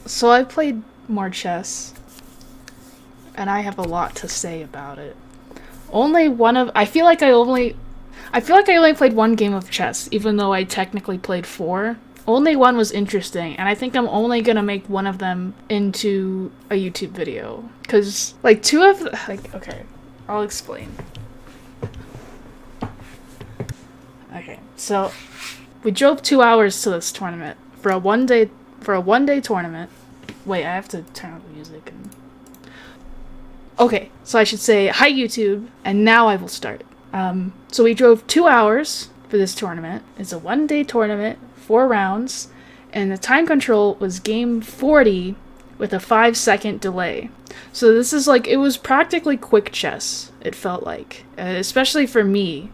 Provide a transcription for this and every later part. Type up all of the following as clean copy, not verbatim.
So I played more chess, and I have a lot to say about it. Only one of I feel like I only played one game of chess, even though I technically played four. Only one was interesting, and I think I'm only gonna make one of them into a YouTube video. Cause like okay, I'll explain. Okay, so we drove 2 hours to this tournament for a one day tournament. Wait, I have to turn on the music and. Okay, so I should say hi YouTube, and now I will start. So we drove 2 hours for this tournament. It's a 1 day tournament, 4 rounds, and the time control was game 40 with a 5-second delay. So this is like, it was practically quick chess, it felt like. Especially for me.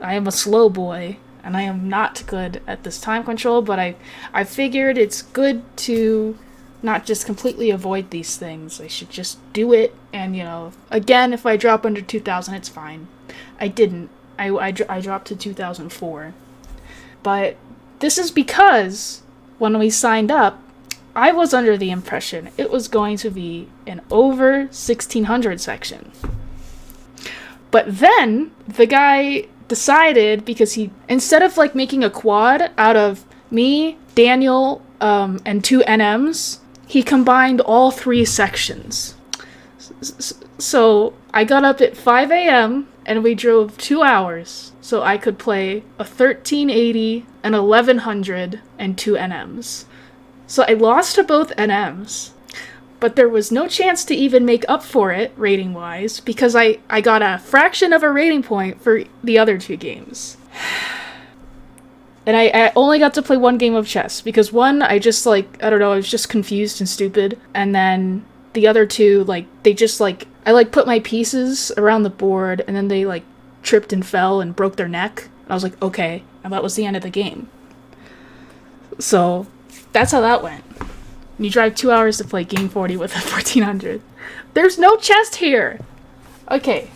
I am a slow boy, and I am not good at this time control, but I figured it's good to not just completely avoid these things. I should just do it, and again, if I drop under 2,000, it's fine. I didn't. I dropped to 2004. But this is because when we signed up, I was under the impression it was going to be an over 1600 section. But then the guy decided, because he, instead of like making a quad out of me, Daniel, and 2 NMs, he combined all 3 sections. So I got up at 5 a.m. and we drove 2 hours so I could play a 1380, an 1100, and 2 NMs. So I lost to both NMs, but there was no chance to even make up for it rating-wise because I got a fraction of a rating point for the other 2 games. And I only got to play 1 game of chess because one, I just I was just confused and stupid. And then the other 2, they just I put my pieces around the board and then they tripped and fell and broke their neck. And I was like, okay. And that was the end of the game. So that's how that went. And you drive 2 hours to play game 40 with a 1400. There's no chest here! Okay.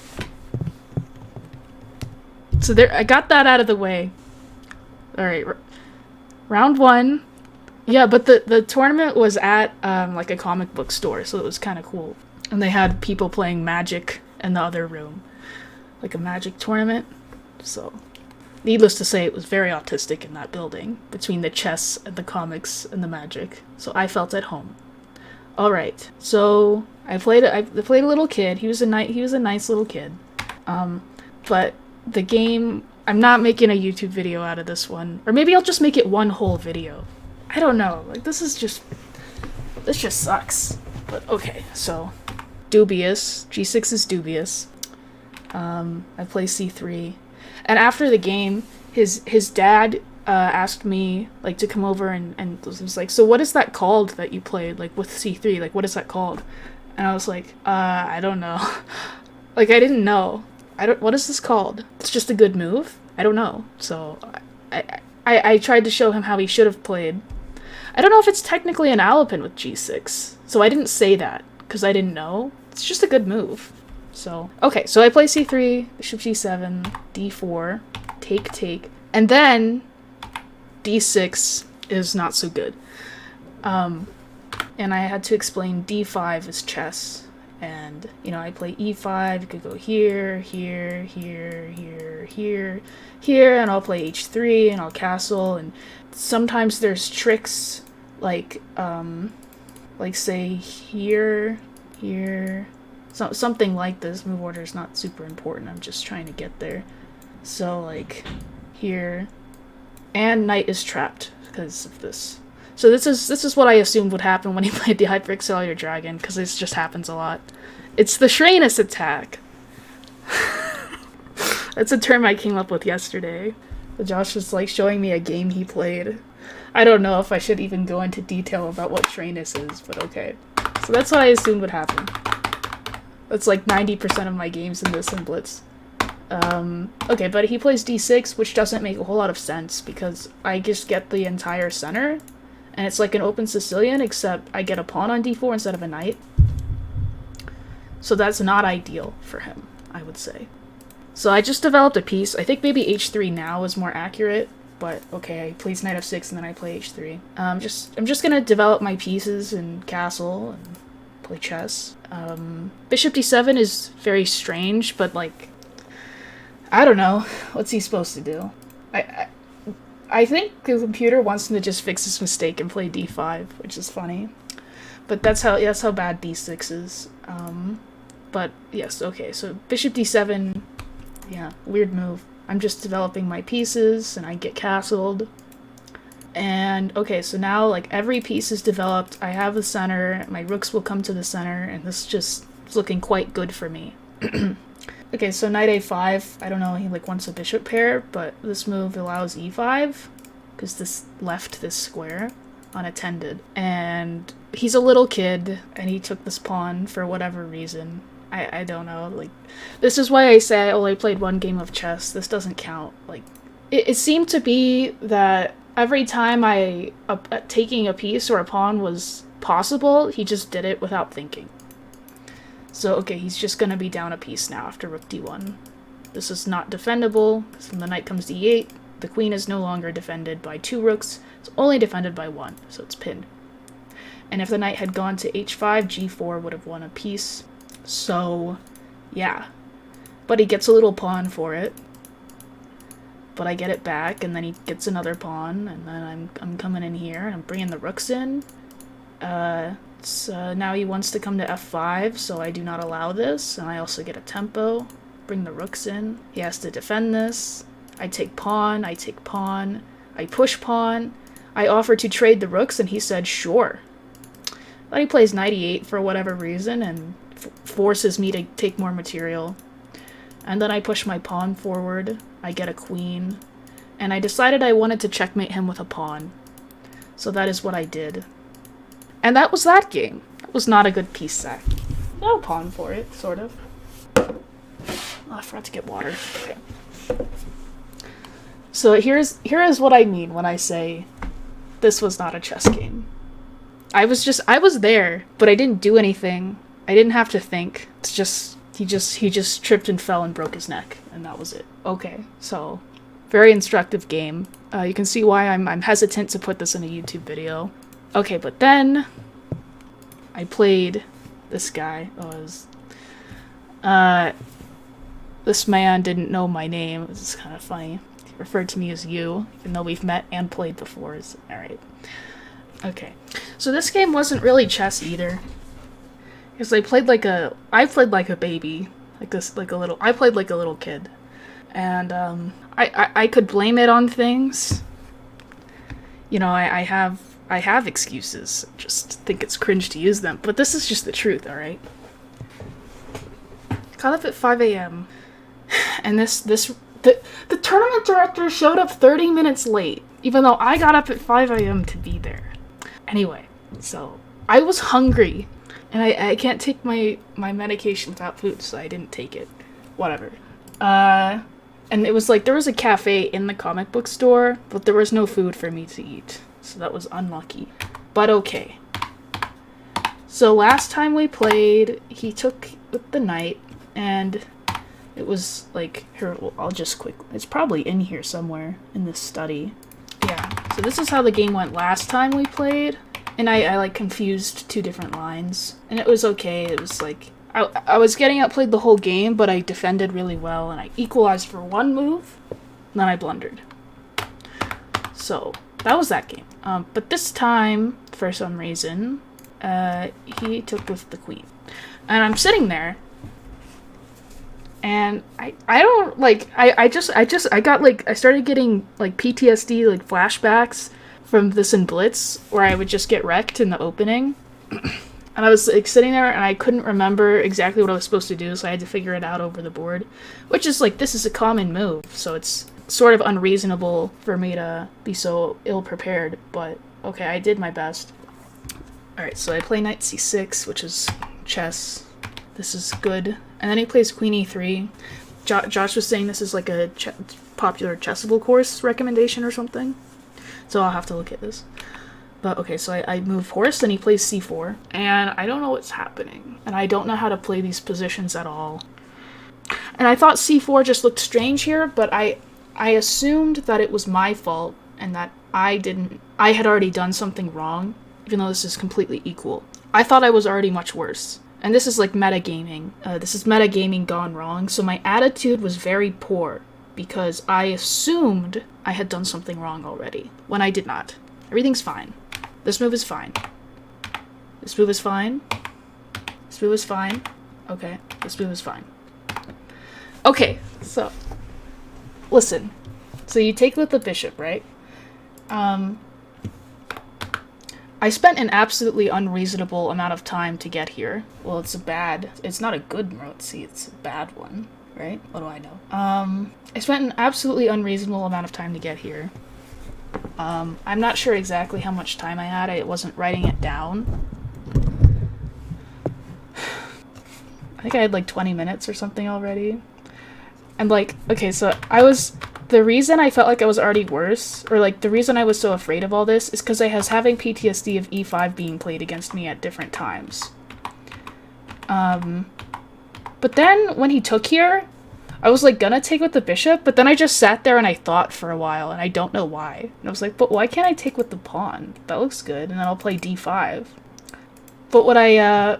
So there, I got that out of the way. Alright, round 1. Yeah, but the tournament was at a comic book store, so it was kind of cool. And they had people playing Magic in the other room. Like a Magic tournament. So, needless to say, it was very autistic in that building, between the chess and the comics and the Magic. So I felt at home. Alright, so I played a little kid. He was a nice little kid. But the game, I'm not making a YouTube video out of this one. Or maybe I'll just make it one whole video. I don't know. This just sucks. But okay, so dubious. G6 is dubious. I play C3. And after the game, his dad asked me to come over and was like, so what is that called that you played with C3? What is that called? And I was like, I don't know. I didn't know. What is this called? It's just a good move? I don't know. So I tried to show him how he should have played. I don't know if it's technically an Alapin with G6. So I didn't say that because I didn't know. It's just a good move. So, okay, so I play C3, bishop G7, D4, take, and then D6 is not so good. And I had to explain D5 is chess. And, I play E5, you could go here, and I'll play H3, and I'll castle, and sometimes there's tricks, say here, something like this. Move order is not super important, I'm just trying to get there. So, here, and knight is trapped because of this. So this is what I assumed would happen when he played the Hyperaccelerator Dragon, because this just happens a lot. It's the Shreyness attack! That's a term I came up with yesterday. Josh was showing me a game he played. I don't know if I should even go into detail about what Shreyness is, but okay. So that's what I assumed would happen. That's 90% of my games in this in Blitz. Okay, but he plays D6, which doesn't make a whole lot of sense, because I just get the entire center. And it's like an open Sicilian, except I get a pawn on d4 instead of a knight. So that's not ideal for him, I would say. So I just developed a piece. I think maybe h3 now is more accurate. but okay, I plays knight f6 and then I play h3. I'm just gonna develop my pieces and castle and play chess. Bishop d7 is very strange, but like, I don't know. What's he supposed to do? I think the computer wants him to just fix his mistake and play d5, which is funny. But that's how bad d6 is. But yes, okay, so bishop d7, yeah, weird move. I'm just developing my pieces, and I get castled. And, okay, so now, like, every piece is developed. I have the center, my rooks will come to the center, and this just is looking quite good for me. Okay, so knight a5, I don't know, he, like, wants a bishop pair, but this move allows e5, because this left this square unattended. And he's a little kid, and he took this pawn for whatever reason. I don't know, like, this is why I say I only played one game of chess. This doesn't count. Like, it seemed to be that every time taking a piece or a pawn was possible, he just did it without thinking. So, okay, he's just gonna be down a piece now after rook d1. This is not defendable, because when the knight comes to e8, the queen is no longer defended by 2 rooks, it's only defended by 1, so it's pinned. And if the knight had gone to h5, g4 would have won a piece. So, yeah. But he gets a little pawn for it. But I get it back, and then he gets another pawn, and then I'm coming in here, and I'm bringing the rooks in. Now he wants to come to f5, so I do not allow this, and I also get a tempo. Bring the rooks in. He has to defend this. I take pawn, I push pawn. I offer to trade the rooks, and he said sure. But he plays knight e8 for whatever reason, and forces me to take more material. And then I push my pawn forward, I get a queen, and I decided I wanted to checkmate him with a pawn. So that is what I did. And that was that game. That was not a good piece sack. No pawn for it, sort of. Oh, I forgot to get water. Okay. So here is what I mean when I say this was not a chess game. I was there, but I didn't do anything. I didn't have to think. It's just he just tripped and fell and broke his neck, and that was it. Okay, so very instructive game. You can see why I'm hesitant to put this in a YouTube video. Okay, but then I played this guy. This man didn't know my name. It was kind of funny. He referred to me as you, even though we've met and played before. Alright. Okay. So this game wasn't really chess either. Because I played like a baby. I played like a little kid. And I could blame it on things. You know, I have excuses. Just think it's cringe to use them. But this is just the truth, alright? Got up at 5 a.m. And the tournament director showed up 30 minutes late, even though I got up at 5 a.m. to be there. Anyway, so I was hungry, and I can't take my medication without food, so I didn't take it. Whatever. And it was like, there was a cafe in the comic book store, but there was no food for me to eat. So that was unlucky. But okay. So last time we played, he took the knight, and it was like, here, I'll just it's probably in here somewhere in this study. Yeah, so this is how the game went last time we played, and I like confused 2 different lines, and it was okay. It was like, I was getting outplayed the whole game, but I defended really well, and I equalized for 1 move, and then I blundered. So that was that game. But this time, for some reason, he took with the queen, and I'm sitting there. And I don't, like, I got, like, I started getting, like, PTSD, like, flashbacks from this in Blitz, where I would just get wrecked in the opening. And I was, like, sitting there, and I couldn't remember exactly what I was supposed to do, so I had to figure it out over the board. Which is, like, this is a common move, so it's sort of unreasonable for me to be so ill-prepared, but, okay, I did my best. Alright, so I play knight c6, which is chess. This is good. And then he plays queen e3. Josh was saying this is like a popular Chessable course recommendation or something. So I'll have to look at this. But okay, so I move horse, and he plays c4. And I don't know what's happening. And I don't know how to play these positions at all. And I thought c4 just looked strange here, but I I assumed that it was my fault and that I had already done something wrong, even though this is completely equal. I thought I was already much worse. And this is like metagaming. This is metagaming gone wrong. So my attitude was very poor because I assumed I had done something wrong already when I did not. Everything's fine. This move is fine. This move is fine. This move is fine. Okay, this move is fine. Okay, so listen. So you take with the bishop, right? I spent an absolutely unreasonable amount of time to get here. Well, it's not a good Maroczy, it's a bad one, right? What do I know? I spent an absolutely unreasonable amount of time to get here. I'm not sure exactly how much time I had. I wasn't writing it down. I think I had like 20 minutes or something already. And like, okay, so the reason I felt like I was already worse, or like the reason I was so afraid of all this, is because I was having PTSD of e5 being played against me at different times. But then when he took here, I was like gonna take with the bishop, but then I just sat there and I thought for a while, and I don't know why. And I was like, but why can't I take with the pawn? That looks good, and then I'll play d5. But what I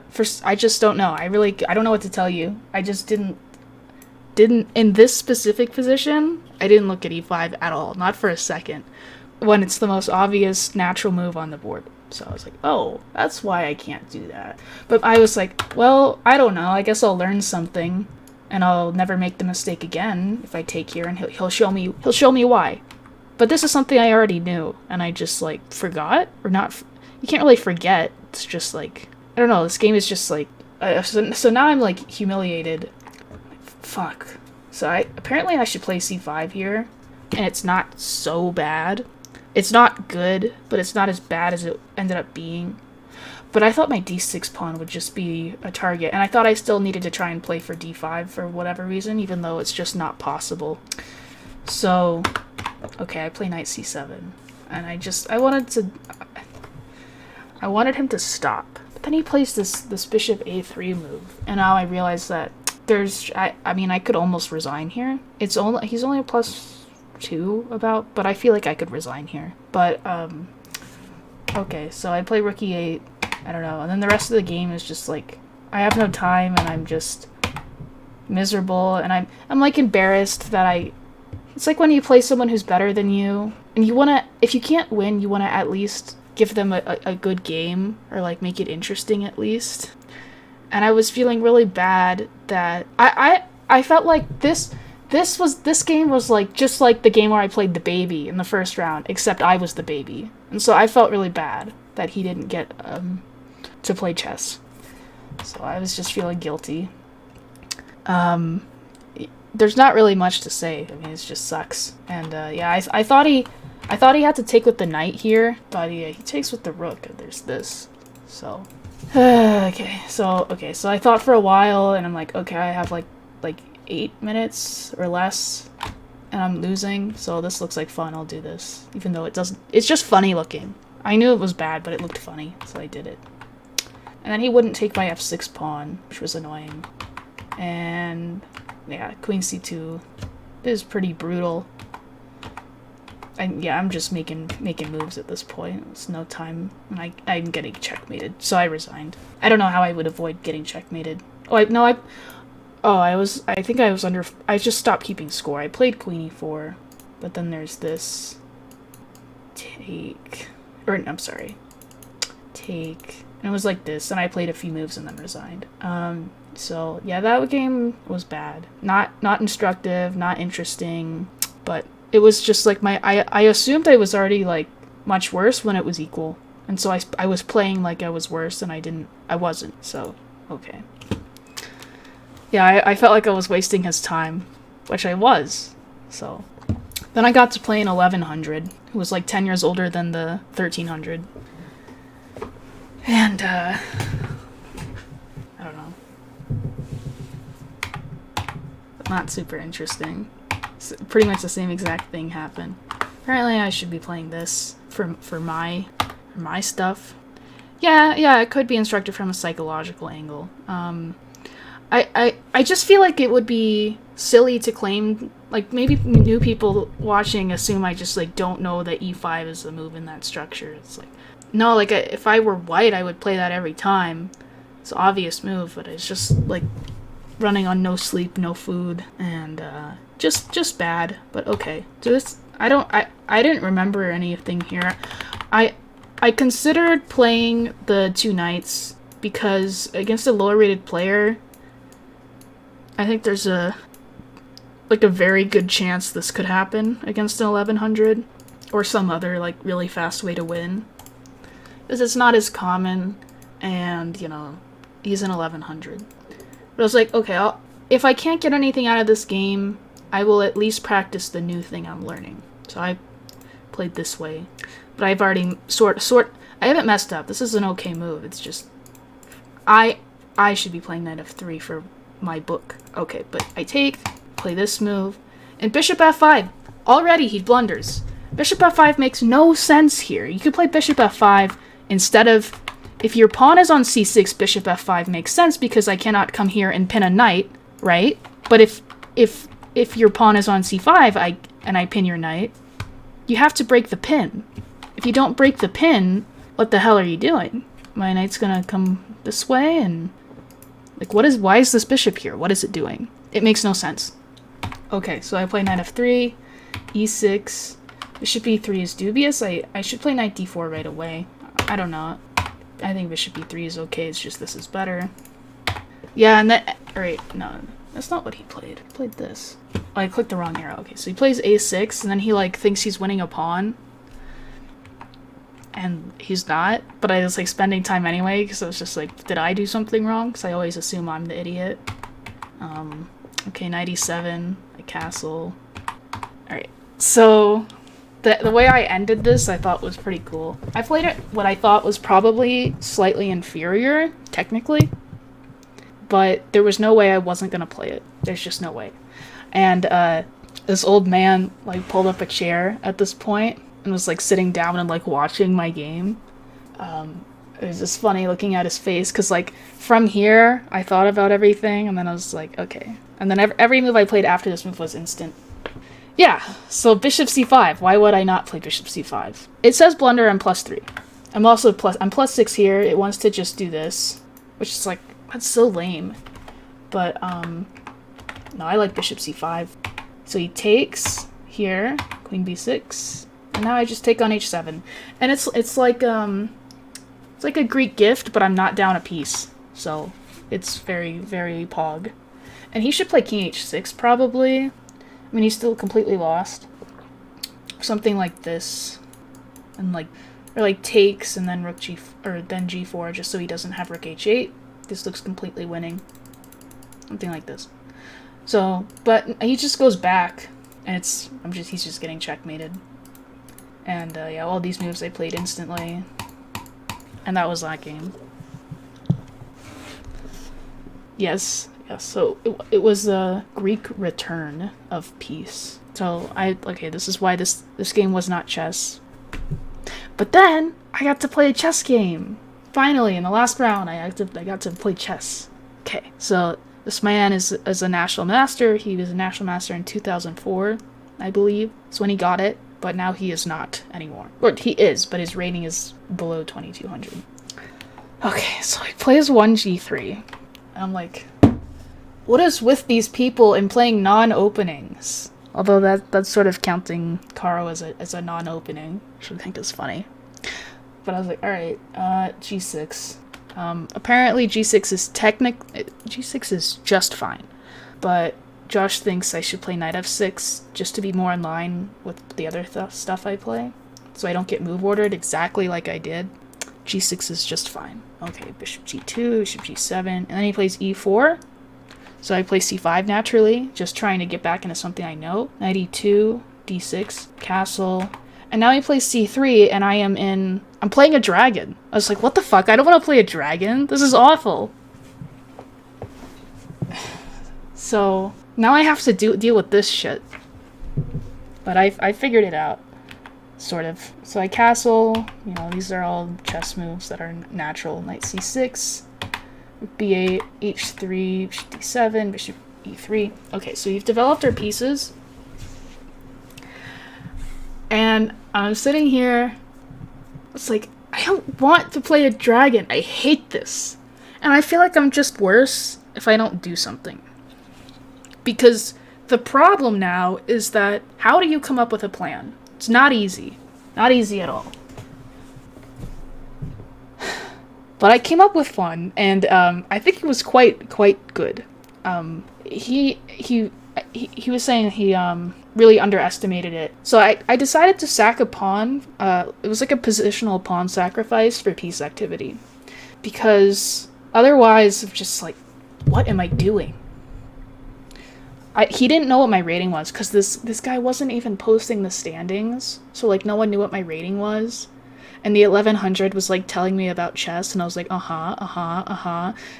just don't know. I don't know what to tell you. I just didn't, in this specific position, I didn't look at e5 at all. Not for a second. When it's the most obvious natural move on the board. So I was like, oh, that's why I can't do that. But I was like, well, I don't know. I guess I'll learn something. And I'll never make the mistake again if I take here, and he'll show me why. But this is something I already knew, and I just, like, forgot? Or not... You can't really forget. It's just, like... I don't know, this game is just, like... So now I'm, like, humiliated. Fuck. So apparently I should play c5 here, and it's not so bad. It's not good, but it's not as bad as it ended up being. But I thought my d6 pawn would just be a target, and I thought I still needed to try and play for d5 for whatever reason, even though it's just not possible. So, okay, I play knight c7, and I wanted him to stop. But then he plays this bishop a3 move, and now I realize that I mean, I could almost resign here. He's only a +2 about, but I feel like I could resign here. But, okay, so I play rook e8, I don't know, and then the rest of the game is just like, I have no time, and I'm just miserable, and I'm like embarrassed that it's like when you play someone who's better than you, and if you can't win, you wanna at least give them a good game, or like make it interesting at least. And I was feeling really bad that I felt like this game was like just like the game where I played the baby in the first round, except I was the baby. And so I felt really bad that he didn't get to play chess. So I was just feeling guilty. There's not really much to say. I mean, it just sucks. And yeah, I thought he had to take with the knight here, but yeah, he takes with the rook, and there's this. So okay, so I thought for a while, and I'm like, okay, I have like 8 minutes or less, and I'm losing, so this looks like fun. I'll do this, even though it doesn't. It's just funny looking. I knew it was bad, but it looked funny, so I did it. And then he wouldn't take my f6 pawn, which was annoying. And yeah, queen c2 is pretty brutal. And yeah, I'm just making moves at this point. It's no time, and I'm getting checkmated, so I resigned. I don't know how I would avoid getting checkmated. I just stopped keeping score. I played queen e4, but then there's this take, and it was like this, and I played a few moves and then resigned. So yeah, that game was bad. Not instructive, not interesting, but it was just like I assumed I was already like much worse when it was equal. And so I was playing like I was worse, and I wasn't, so okay. Yeah, I felt like I was wasting his time, which I was, so. Then I got to play an 1100, who was like 10 years older than the 1300. And, I don't know. Not super interesting. Pretty much the same exact thing happened. Apparently I should be playing this for my stuff. Yeah, it could be instructive from a psychological angle. I just feel like it would be silly to claim, like, maybe new people watching assume I just, like, don't know that e5 is a move in that structure. It's like, no, like, if I were white, I would play that every time. It's an obvious move, but it's just, like, running on no sleep, no food, and, just bad, but okay. So this, I didn't remember anything here. I considered playing the 2 knights because against a lower rated player, I think there's a very good chance this could happen against an 1100 or some other, like, really fast way to win. Because it's not as common, and, you know, he's an 1100. But I was like, okay, if I can't get anything out of this game, I will at least practice the new thing I'm learning. So I played this way. But I've already I haven't messed up. This is an okay move. It's just, I should be playing knight f3 for my book. Okay, but I play this move, and bishop f5. Already he blunders. Bishop f5 makes no sense here. You could play bishop f5 instead of, if your pawn is on c6, bishop f5 makes sense because I cannot come here and pin a knight, right? But if your pawn is on c5 and I pin your knight, you have to break the pin. If you don't break the pin, what the hell are you doing? My knight's gonna come this way, and, like, why is this bishop here? What is it doing? It makes no sense. Okay, so I play knight f3, e6, bishop e3 is dubious. I should play knight d4 right away. I don't know. I think bishop e3 is okay, it's just this is better. Yeah, and that, alright, no, that's not what he played. He played this. Oh, I clicked the wrong arrow. Okay, so he plays a6, and then he, like, thinks he's winning a pawn. And he's not, but I was, like, spending time anyway, because I was just like, did I do something wrong? Because I always assume I'm the idiot. Okay, knight e7, a castle. Alright, so the way I ended this I thought was pretty cool. I played it what I thought was probably slightly inferior, technically, but there was no way I wasn't going to play it. There's just no way. And this old man, like, pulled up a chair at this point and was, like, sitting down and, like, watching my game. It was just funny looking at his face, because, like, from here, I thought about everything, and then I was like, okay. And then every move I played after this move was instant. Yeah, so bishop c5. Why would I not play bishop c5? It says blunder, I'm +3. I'm +6 here. It wants to just do this, which is, like, that's so lame. But, no, I like bishop c5. So he takes here, queen b6. And now I just take on h7, and it's like a Greek gift, but I'm not down a piece, so it's very, very pog. And he should play king h6 probably. I mean, he's still completely lost. Something like this, and or like takes and then rook then g4, just so he doesn't have rook h8. This looks completely winning. Something like this. So, but he just goes back, and he's just getting checkmated. And, yeah, all these moves I played instantly. And that was that game. Yes, so it was a Greek return of peace. So, okay, this is why this game was not chess. But then, I got to play a chess game! Finally, in the last round, I got to play chess. Okay, so this man is a national master. He was a national master in 2004, I believe. That's when he got it. But now he is not anymore. Or he is, but his rating is below 2200. Okay, so he plays 1g3. And I'm like, what is with these people in playing non-openings? Although that's sort of counting Caro as a non-opening, which I think is funny. But I was like, alright, g6. Apparently g6 is just fine. But Josh thinks I should play knight f6 just to be more in line with the other stuff I play, so I don't get move ordered exactly like I did. G6 is just fine. Okay, bishop g2, bishop g7, and then he plays e4, so I play c5 naturally, just trying to get back into something I know. Knight e2, d6, castle, and now he plays c3, and I'm playing a dragon. I was like, what the fuck? I don't want to play a dragon. This is awful. So now I have to deal with this shit. But I figured it out, sort of. So I castle, you know, these are all chess moves that are natural. Knight c6, b8, h3, bishop d7, bishop e3. Okay, so we've developed our pieces. And I'm sitting here. It's like, I don't want to play a dragon. I hate this. And I feel like I'm just worse if I don't do something. Because the problem now is that how do you come up with a plan? It's not easy. Not easy at all. But I came up with one, and I think it was quite good. He was saying he really underestimated it. So I decided to sack a pawn. It was like a positional pawn sacrifice for piece activity. Because otherwise, I'm just like, what am I doing? He didn't know what my rating was, because this guy wasn't even posting the standings. So, like, no one knew what my rating was. And the 1100 was, like, telling me about chess, and I was like,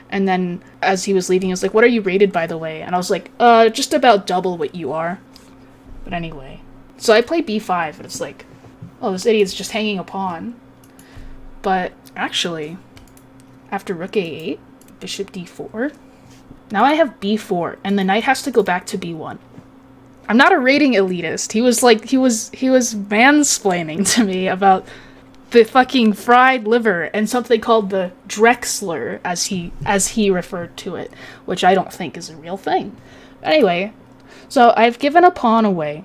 And then, as he was leaving, he was like, what are you rated, by the way? And I was like, just about double what you are. But anyway. So I play b5, and it's like, oh, this idiot's just hanging a pawn. But, actually, after rook a8, bishop d4, now I have b4, and the knight has to go back to b1. I'm not a rating elitist. He was mansplaining to me about the fucking fried liver and something called the Drexler, as he referred to it, which I don't think is a real thing. Anyway, so I've given a pawn away,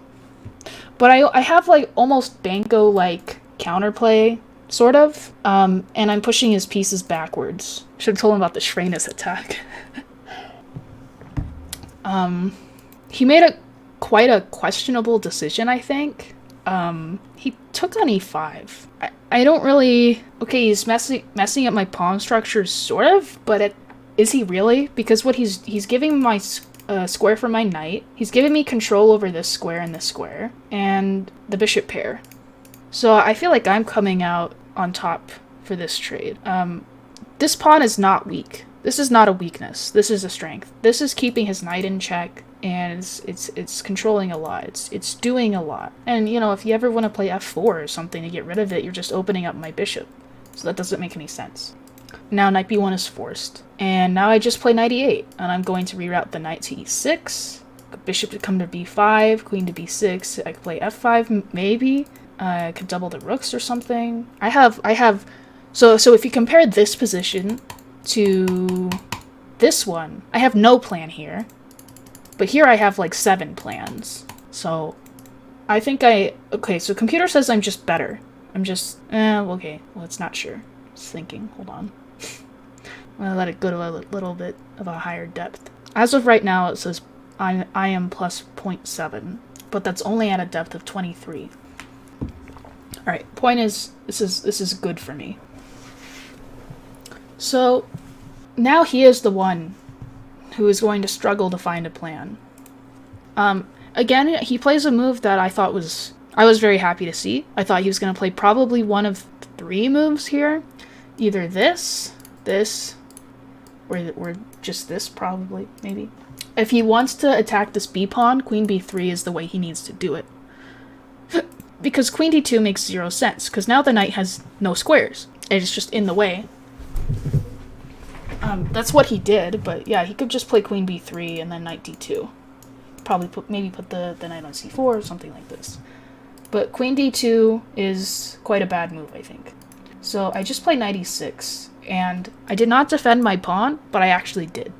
but I have like almost Banco-like counterplay, sort of, and I'm pushing his pieces backwards. Should have told him about the Schreines attack. He made quite a questionable decision, I think. He took on e5. I don't really... Okay, he's messing up my pawn structure, sort of, but is he really? Because what he's giving my square for my knight. He's giving me control over this square and this square, and the bishop pair. So I feel like I'm coming out on top for this trade. This pawn is not weak. This is not a weakness. This is a strength. This is keeping his knight in check, and it's controlling a lot. It's doing a lot. And, you know, if you ever want to play f4 or something to get rid of it, you're just opening up my bishop. So that doesn't make any sense. Now knight b1 is forced. And now I just play knight e8, and I'm going to reroute the knight to e6, bishop to come to b5, queen to b6, I could play f5 maybe. I could double the rooks or something. So if you compare this position to this one, I have no plan here. But here I have like 7 plans. So I think okay, so computer says I'm just better. I'm just, okay, well, it's not sure. It's thinking, hold on. I'm gonna let it go to a little bit of a higher depth. As of right now, it says I am plus 0.7, but that's only at a depth of 23. Alright, point is, this is good for me. So, now he is the one who is going to struggle to find a plan. Again, he plays a move that I was very happy to see. I thought he was going to play probably one of 3 moves here. Either this, or just this probably, maybe. If he wants to attack this b-pawn, queen b3 is the way he needs to do it. Because queen d2 makes 0 sense, because now the knight has no squares. It's just in the way. That's what he did, but yeah, he could just play queen b3 and then knight d2. Probably maybe put the knight on c4 or something like this. But queen d2 is quite a bad move, I think. So I just played knight e6, and I did not defend my pawn, but I actually did.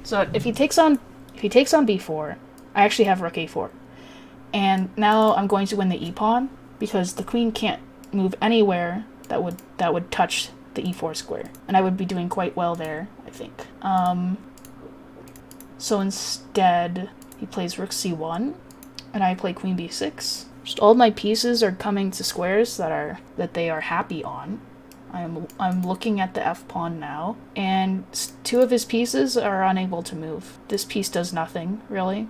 So if he takes on b4, I actually have rook a4. And now I'm going to win the e-pawn, because the queen can't move anywhere that would touch the e4 square. And I would be doing quite well there, I think. So instead, he plays rook c1, and I play queen b6. Just all my pieces are coming to squares that they are happy on. I'm looking at the f-pawn now, and 2 of his pieces are unable to move. This piece does nothing, really.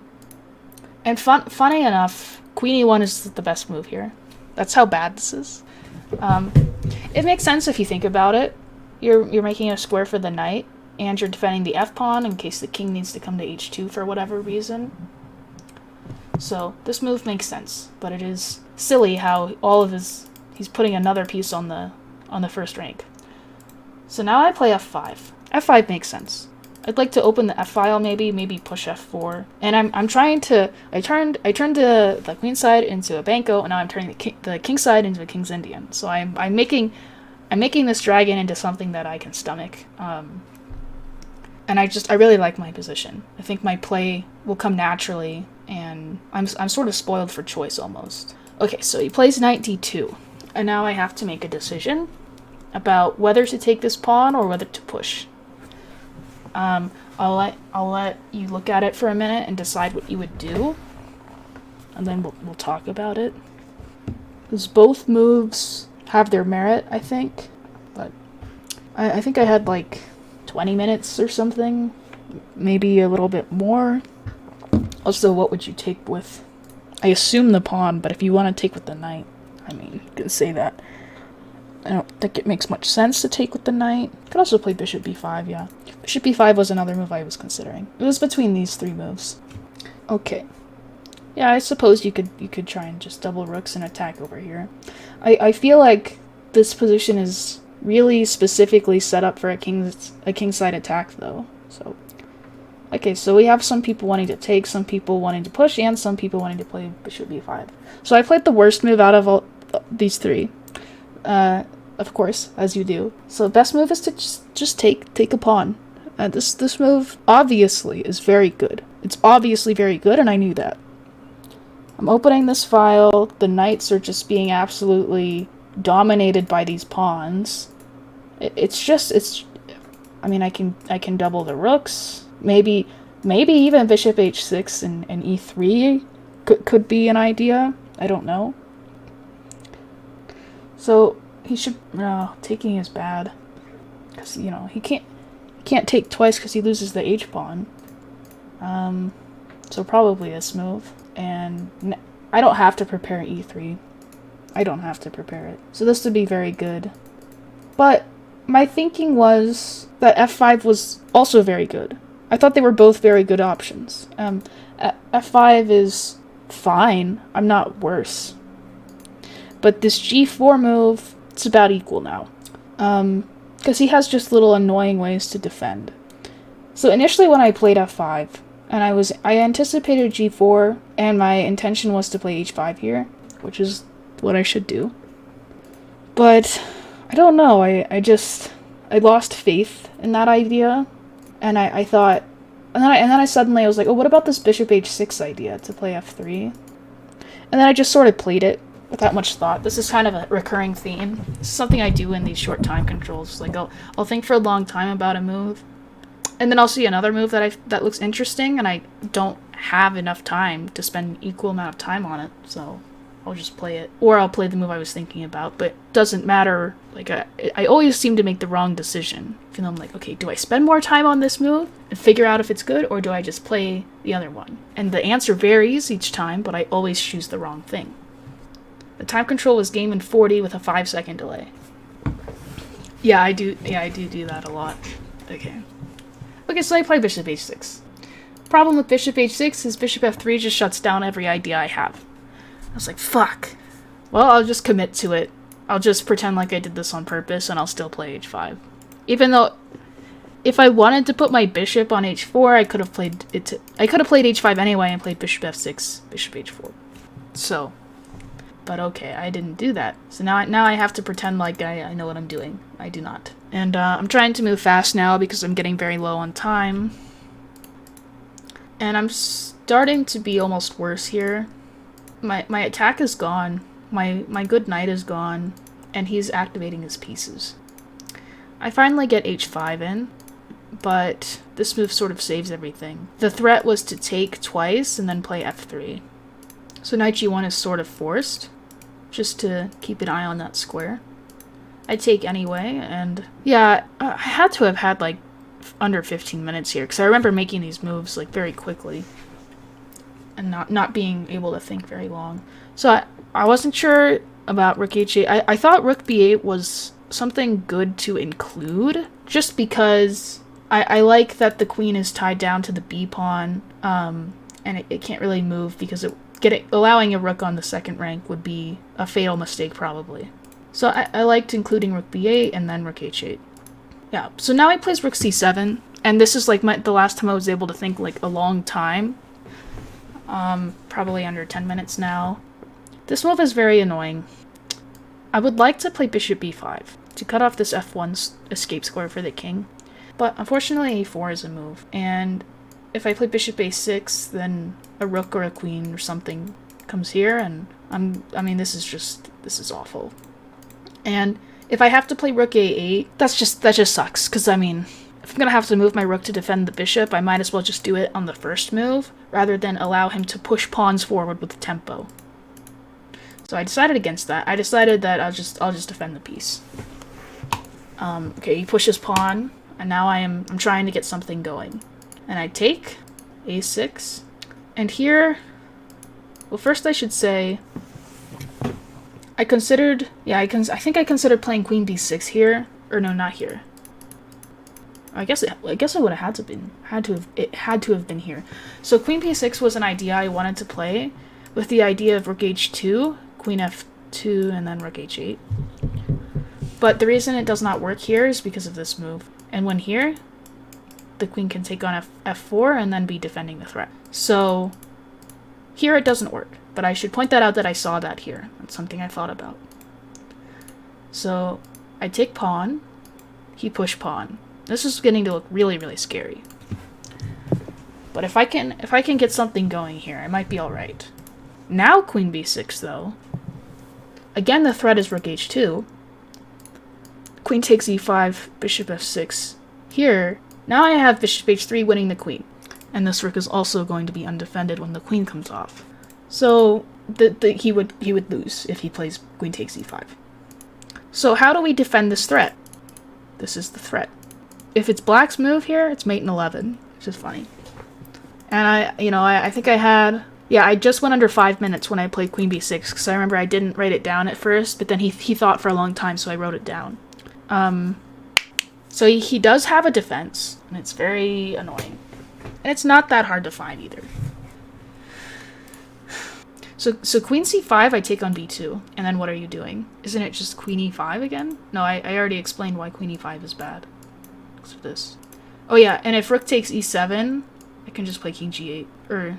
And funny enough, queen e1 is the best move here. That's how bad this is. It makes sense if you think about it. You're making a square for the knight, and you're defending the f-pawn in case the king needs to come to h2 for whatever reason. So this move makes sense, but it is silly how he's putting another piece on the first rank. So now I play f5. f5 makes sense. I'd like to open the F file, maybe push F4. And I'm trying to, I turned the queen side into a banco, and now I'm turning the king side into a king's Indian. So I'm making this dragon into something that I can stomach. And I really like my position. I think my play will come naturally, and I'm sort of spoiled for choice almost. Okay, so he plays knight d2, and now I have to make a decision about whether to take this pawn or whether to push. I'll let you look at it for a minute and decide what you would do, and then we'll talk about it. Because both moves have their merit, I think, but I think I had like 20 minutes or something, maybe a little bit more. Also, what would you take with? I assume the pawn, but if you want to take with the knight, I mean, you can say that. I don't think it makes much sense to take with the knight. Could also play bishop b5, yeah. Bishop b5 was another move I was considering. It was between these three moves. Okay. Yeah, I suppose you could try and just double rooks and attack over here. I feel like this position is really specifically set up for a kingside attack, though. So, okay, so we have some people wanting to take, some people wanting to push, and some people wanting to play bishop b5. So I played the worst move out of all these three. Of course, as you do. So best move is to just take a pawn. This move obviously is very good. It's obviously very good, and I knew that. I'm opening this file. The knights are just being absolutely dominated by these pawns. I mean, I can double the rooks. Maybe even bishop h6 and e3 could be an idea. I don't know. So he should. No, taking is bad, because he can't take twice because he loses the h pawn. So probably this move, and I don't have to prepare e3. I don't have to prepare it. So this would be very good. But my thinking was that f5 was also very good. I thought they were both very good options. F5 is fine. I'm not worse. But this g4 move, it's about equal now. Because he has just little annoying ways to defend. So initially when I played f5, and I anticipated g4, and my intention was to play h5 here, which is what I should do. But I don't know, I lost faith in that idea, and I thought, and then I suddenly was like, oh, what about this bishop h6 idea to play f3? And then I just sort of played it without much thought. This is kind of a recurring theme. This is something I do in these short time controls. Like I'll think for a long time about a move, and then I'll see another move that looks interesting, and I don't have enough time to spend an equal amount of time on it, so I'll just play it. Or I'll play the move I was thinking about, but it doesn't matter. Like, I always seem to make the wrong decision. Even though I'm like, okay, do I spend more time on this move and figure out if it's good, or do I just play the other one? And the answer varies each time, but I always choose the wrong thing. The time control was game in 40 with a 5-second delay. Yeah, I do that a lot. Okay, so I play bishop h6. Problem with bishop h6 is bishop f3 just shuts down every idea I have. I was like, fuck. Well, I'll just commit to it. I'll just pretend like I did this on purpose, and I'll still play h5. Even though, if I wanted to put my bishop on h4, I could have played h5 anyway and played bishop f6, bishop h4. So, but okay, I didn't do that. So now I have to pretend like I know what I'm doing. I do not. And I'm trying to move fast now because I'm getting very low on time. And I'm starting to be almost worse here. My attack is gone. My good knight is gone, and he's activating his pieces. I finally get h5 in, but this move sort of saves everything. The threat was to take twice and then play f3. So knight g1 is sort of forced, just to keep an eye on that square. I take anyway, and yeah, I had to have had like under 15 minutes here, because I remember making these moves like very quickly and not being able to think very long. So I wasn't sure about rook h8. I thought rook b8 was something good to include, just because I like that the queen is tied down to the b pawn, and it can't really move, because allowing a rook on the second rank would be a fatal mistake probably. So I liked including rook b8 and then rook h8. Yeah, so now he plays rook c7, And this is like the last time I was able to think like a long time. Probably under 10 minutes now. This move is very annoying. I would like to play bishop b5 to cut off this f1 escape square for the king. But unfortunately a4 is a move. And if I play bishop a6, then a rook or a queen or something comes here, and I mean this is awful. And if I have to play rook a8, that just sucks, because I mean, if I'm gonna have to move my rook to defend the bishop, I might as well just do it on the first move, rather than allow him to push pawns forward with tempo. So I decided against that. I decided that I'll just defend the piece. Okay, he pushes pawn, and now I'm trying to get something going. And I take a6, and here, well, first I should say, I considered, yeah, I think I considered playing queen b6 here, or no, not here. I guess it would have had to have been here. So queen b6 was an idea I wanted to play, with the idea of rook h2, queen f2, and then rook h8. But the reason it does not work here is because of this move. And when here, the queen can take on f4 and then be defending the threat. So here it doesn't work, but I should point that out that I saw that here. That's something I thought about. So I take pawn, he push pawn. This is getting to look really, really scary. But if I can get something going here, I might be all right. Now queen b6 though. Again, the threat is rook h2. Queen takes e5, bishop f6. Here, now I have bishop h3 winning the queen. And this rook is also going to be undefended when the queen comes off. So he would lose if he plays queen takes e5. So how do we defend this threat? This is the threat. If it's black's move here, it's mate in 11, which is funny. And I think I had, yeah, I just went under 5 minutes when I played queen b6, because I remember I didn't write it down at first, but then he thought for a long time, so I wrote it down. So he does have a defense, and it's very annoying. And it's not that hard to find either. So queen c5, I take on b2, and then what are you doing? Isn't it just queen e5 again? No, I already explained why queen e5 is bad. Because of this. Oh yeah, and if rook takes e7, I can just play king g8. Or,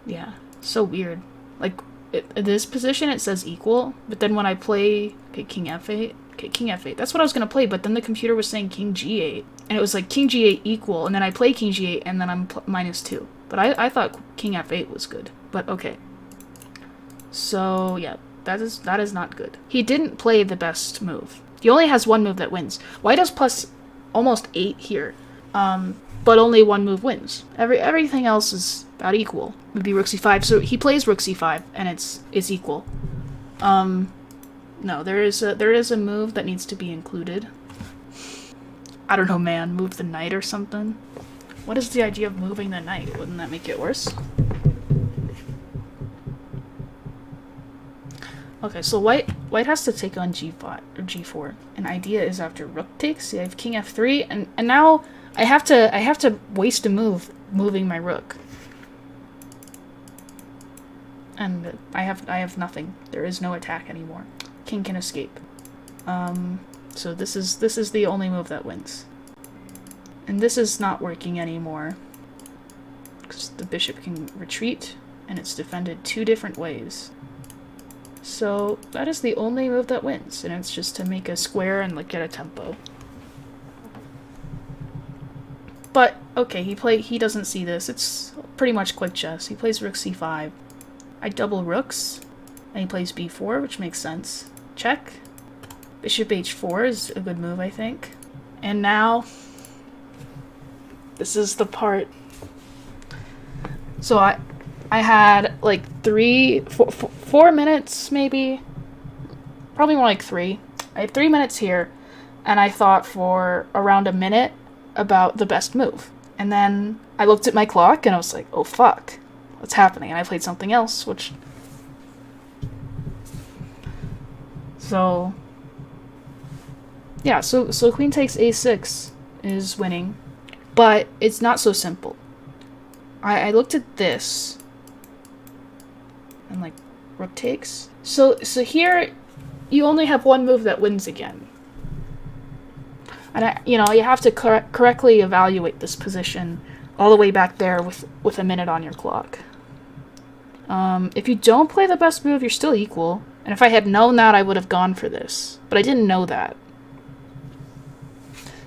yeah, so weird. Like, in this position it says equal, but then when I play, okay, king f8, okay, king f8, that's what I was gonna play, but then the computer was saying king g8, and it was like king g8 equal, and then I play king g8, and then I'm -2. But I thought king f8 was good, but okay. So, yeah, that is not good. He didn't play the best move. He only has one move that wins. White has plus almost 8 here, but only one move wins. Everything else is about equal. Would be rook c5, so he plays rook c5, and it's equal. No, there is a move that needs to be included. I don't know, man, move the knight or something. What is the idea of moving the knight? Wouldn't that make it worse? Okay, so white has to take on g5 or g4. An idea is after rook takes, you have king f3, and now I have to waste a move moving my rook. And I have nothing. There is no attack anymore. King can escape. So this is the only move that wins. And this is not working anymore, because the bishop can retreat, and it's defended 2 different ways. So that is the only move that wins, and it's just to make a square and like get a tempo. But okay, he doesn't see this. It's pretty much quick chess. He plays rook c5. I double rooks, and he plays b4, which makes sense. Check. Bishop h4 is a good move, I think. And now, this is the part. So I had like 4 minutes, maybe. Probably more like 3. I had 3 minutes here, and I thought for around a minute about the best move. And then I looked at my clock, and I was like, oh fuck, what's happening? And I played something else, which... So... yeah, so queen takes a6 is winning, but it's not so simple. I looked at this, and like, rook takes. So here, you only have one move that wins again. And you have to correctly evaluate this position all the way back there with a minute on your clock. If you don't play the best move, you're still equal. And if I had known that, I would have gone for this. But I didn't know that.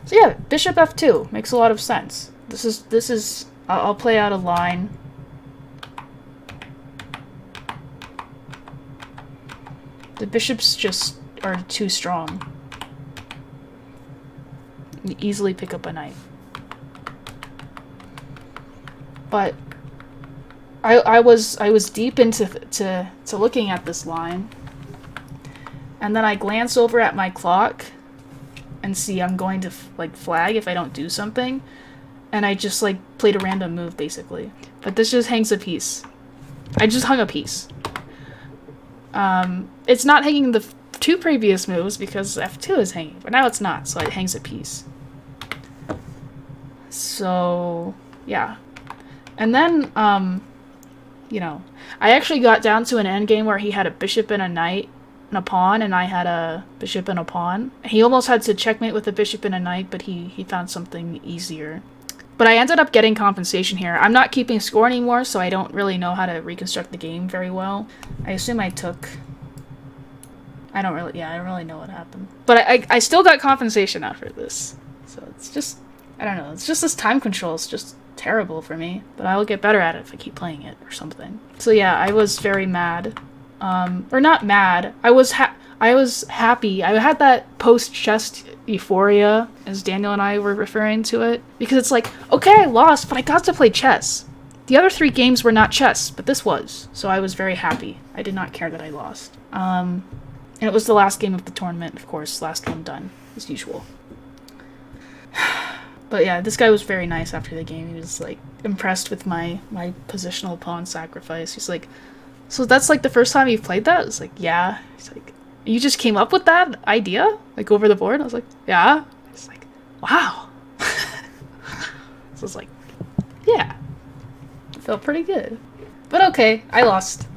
So yeah, bishop f2 makes a lot of sense. This is I'll play out a line. The bishops just are too strong. You easily pick up a knight. But I was deep into looking at this line, and then I glance over at my clock and see I'm going to flag if I don't do something, and I just played a random move basically. But this just hangs a piece. I just hung a piece. It's not hanging the two previous moves because f2 is hanging, but now it's not, so it hangs a piece. So yeah, and then I actually got down to an endgame where he had a bishop and a knight and a pawn, and I had a bishop and a pawn. He almost had to checkmate with a bishop and a knight, but he found something easier. But I ended up getting compensation here. I'm not keeping score anymore, so I don't really know how to reconstruct the game very well. I assume I took... I don't really know what happened. But I still got compensation after this. So it's just... I don't know. It's just this time control is just terrible for me. But I will get better at it if I keep playing it or something. So yeah, I was very mad. Or not mad. I was happy. I had that post-chess euphoria, as Daniel and I were referring to it. Because it's like, okay, I lost, but I got to play chess. The other 3 games were not chess, but this was. So I was very happy. I did not care that I lost. And it was the last game of the tournament, of course. Last one done, as usual. But yeah, this guy was very nice after the game. He was impressed with my positional pawn sacrifice. He's like, so that's the first time you've played that? I was like, yeah. He's like, you just came up with that idea? Over the board? I was like, yeah. He's like, wow. So I was like, yeah. It felt pretty good. But okay, I lost.